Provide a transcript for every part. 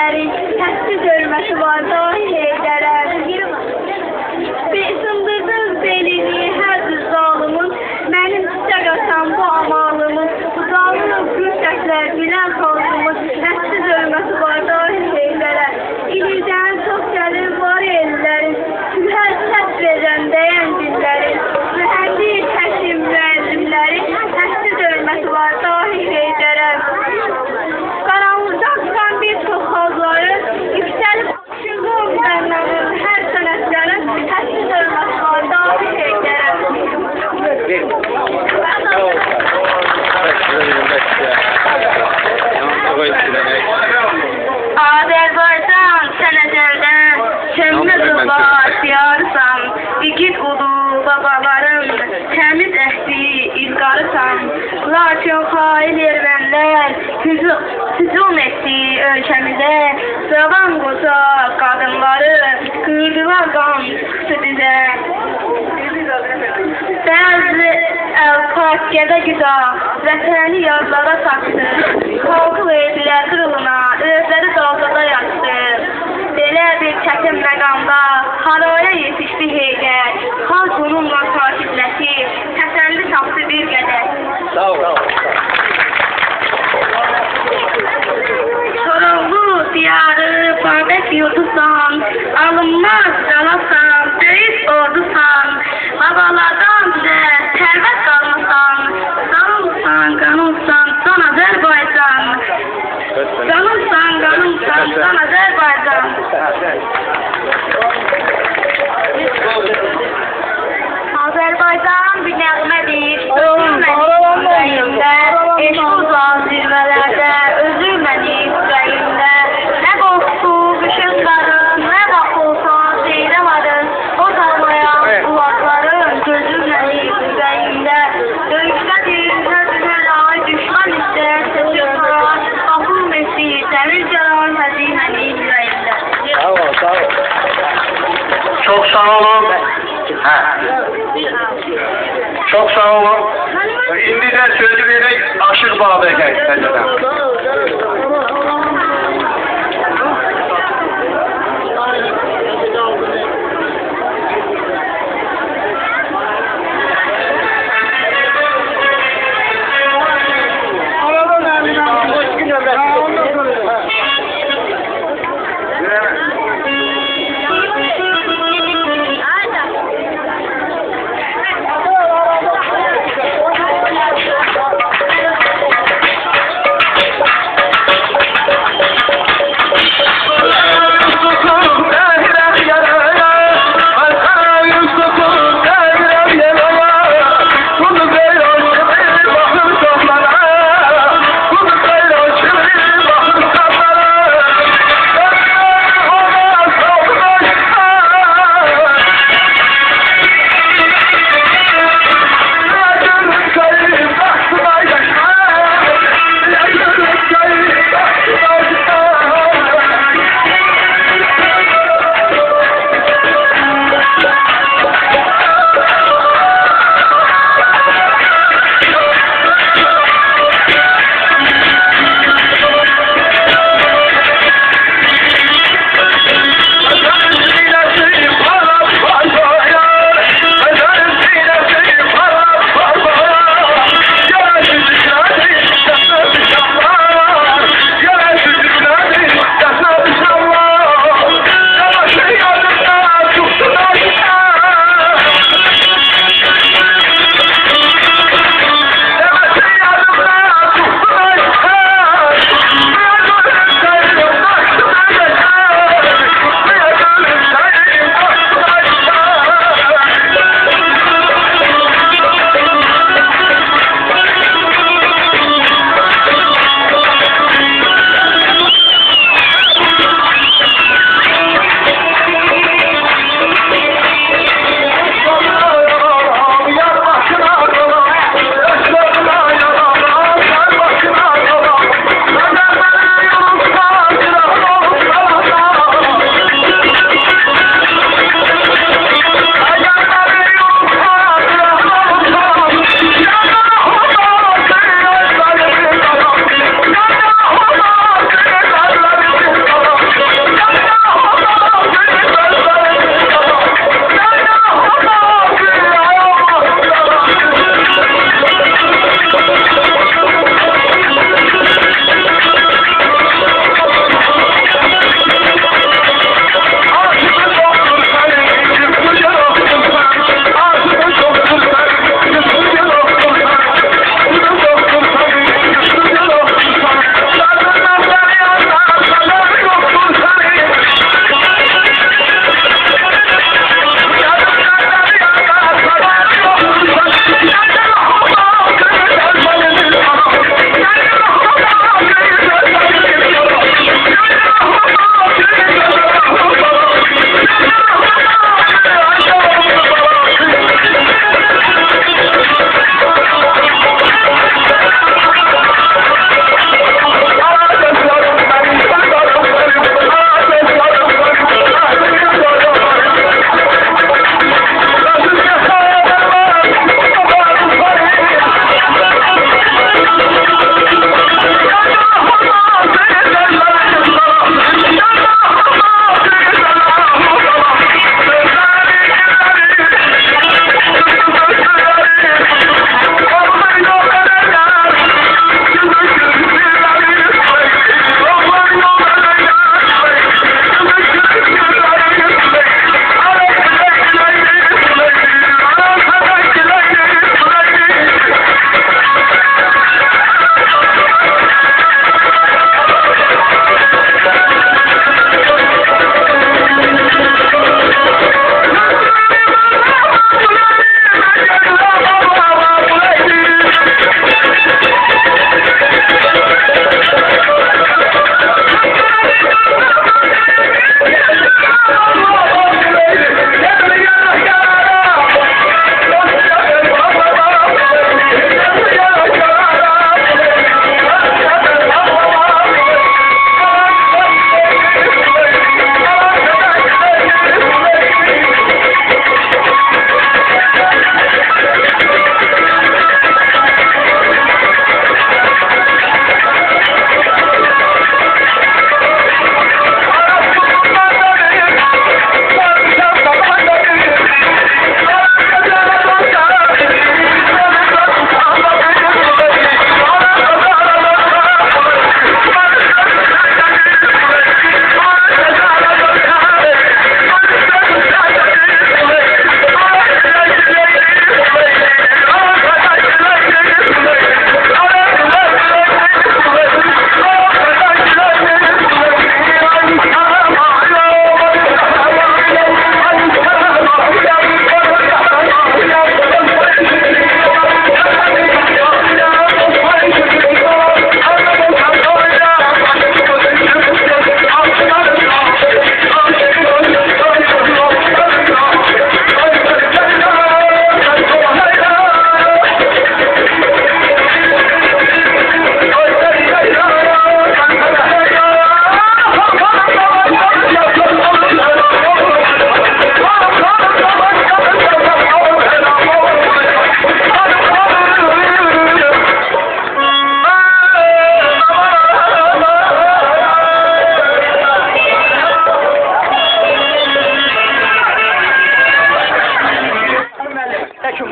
ellerin təssiz ölməsi var da Heydərə. Sındırdınız belini hər düz zalımın, mənim çiçək atam bu amalımın, uzanırım gülsəklər bilən xalqımın, təssiz ölməsi var da Heydərə. İlizdən çox gəlir var ellərin, sülhər səs verən dəyən dillərin, mühəndis həkim müəllimlərin, təssiz ölməsi var da Heydərə. Qaranlıqda çıxan bir çox xalqları, yüksəlib şüqur mənlərin hər sənətlərin, təssiz ölməsi var da Heydərə. Azərbaycan sən əcəldən, kömrə qıvat yarısan, igid ulu babaların, təmiz əhdi ilqarısan, lakin xain ermənlər hücum etdi ölkəmizə, cavan qoca qadınları qıydılar qan südüzə. Bəzi partiyada güda, vətəni yazlara saxdı, xalqı verdilər qırılına, özləri dalgada yattı. Belə bir çətin məqamda haraya yetişdi Heydər, xalq onunla takibləşi, təsəlli tapdı bir qədər. Sağ ol. Koroğlu diyarı, babət yurdusan, alınmaz qalasan, böyük ordusan, babalardan bizə tərvət qalmasan, canımsan, qanımsan, can Azərbaycan. Canımsan, qanımsan, can Azərbaycan. Azərbaycan bir nəğmədir, özülməni ürəyimdə, eşq uzan zirvələrdə, özülməni ürəyimdə. Nə qorxdu qışınların, nə baxılsan seyrə varın, o dalmayan ulaqların, gözülməni ürəyimdə. Döyüşdədir, nəzirən ay, düşman istər, seçir paran, qapıl messi, dəmir gəlan, həzinəni ürəyimdə. Sağ ol, sağ ol. Çok sağ olun. Çok sağ olun. Şimdi de sözü vererek Aşık Baba'ya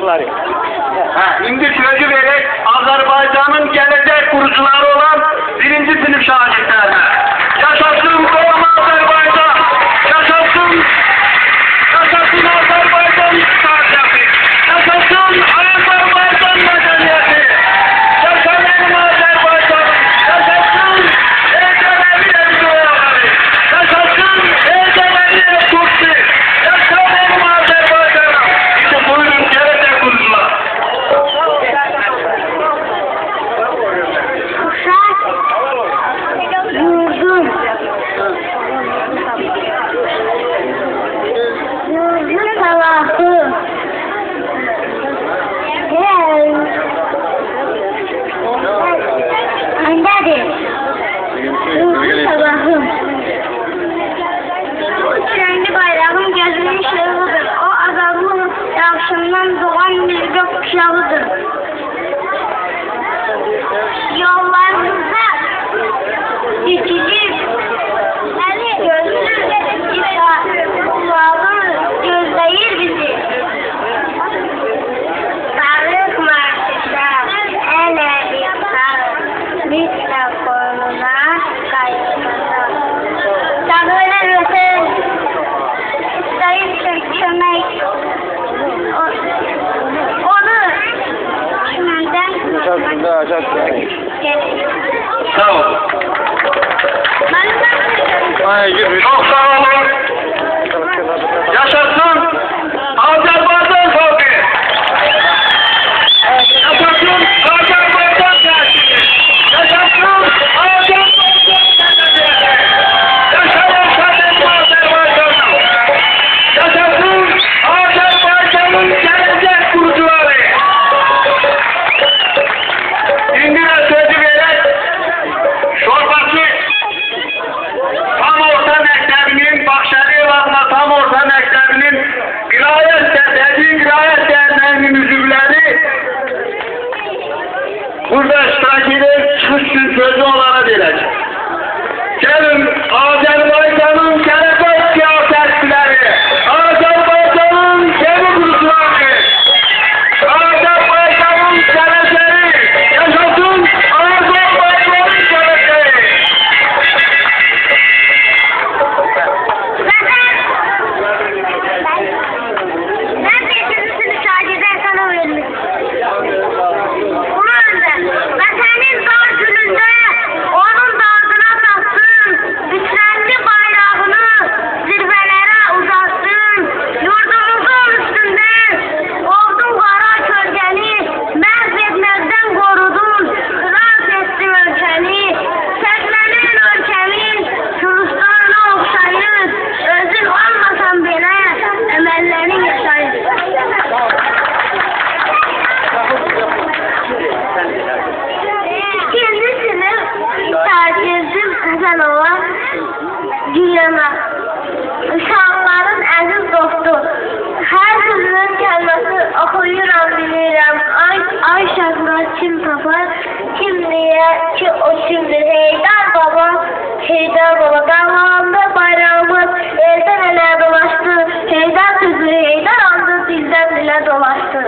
çocukları. Şimdi sözü vererek Azerbaycan'ın gelecek kurucuları olan 1. sınıf şagirdlerine. Yaşasın doğma Azerbaycan! Yaşasın! Yaşasın Azerbaycan tarihçesi! Yaşasın Azerbaycan medeniyeti! Yaşasın Azerbaycan! Yaşasın Eceleri Evliyaları! Yaşasın Eceleri Türkçü! Yaşasın Azerbaycan'a! İşte buyurun gelecek kurucular! Yurdum sabahı. Annedir. Yurdum sabahım. Kendi bayrağım gözümün ışığıdır. O azadlığın yağışından doğan bir gök kuşağıdır. Yollarımızda geçici gözlü İsa'nın gözleyir bizi. Tarık marşında ele yıkar, misle koynuna kayıtlar. Dağılır ötür, isteyin çökmek, onu çimenden Sağ olun. Çok sağ olun. Yaşasın Azerbaycan halkı. Yaşasın Azerbaycan gençliği. Yaşasın Azerbaycan medeniyeti. Yaşasın Azerbaycan'ım. Yaşasın Azerbaycan'ın gelecek kurucuları. Şimdi de sözü vererek Şorbası tam orta mektebinin Bahçeli adına tam orta mektebinin Qirayət Dərnəyinin üzvləri burada iştirak edib çıxış üçün sözü onlara verəcək. Gəlin Azərbaycanın gələcək siyasətçiləri, Azərbaycanın yeni kurucuları, Azərbaycanın gələcəyi, yaşasın Azərbaycanın gələcəyi. Ben de ikincisini şahide sana vermiş. Bunu önde. Ve senin zor gününde onun dağdına taktın. Güçlendi bayrağını zirvelere uzattın. Yurdumuzun üstünden oldun kara kölgeni. Məhv etmezden korudun. Kıras ettin ülkeni. Çeklenin ülkenin Kürdistan'a okşayır. Özün olmasan bile emellerin yaşayır. İkinci sınıf tercihim Kazanova Gülyana. Uşaqların əziz dostu. Hər sözünün kəlməsi oxuyuram, bilirəm. Ay şəfına kim tapar, kim niyə ki o kimdir. Heydar baba, Heydar baba. Dağlarında bayrağımız eldən elə dolaşdı. Heydar sözü, Heydar andı dildən dilə dolaşdı.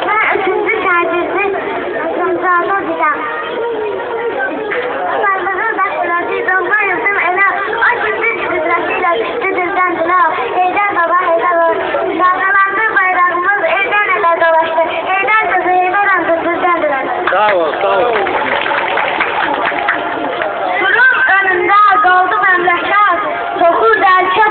Ben üçüncü tercihim Kazanova Gülyana. Sarmağın başladı, donma yazdım elə. O kimdir güzrəsiyle düştü dildən dilə. Heydar baba, Heydar baba. Dağlarında bayrağımız eldən elə dolaşdı. Heydar sözü, Heydar andı dildən dilə. Sağ ol, sağ ol. Kurum önündə qaldı məmləkət. Toxur dəlkə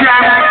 vermişəm.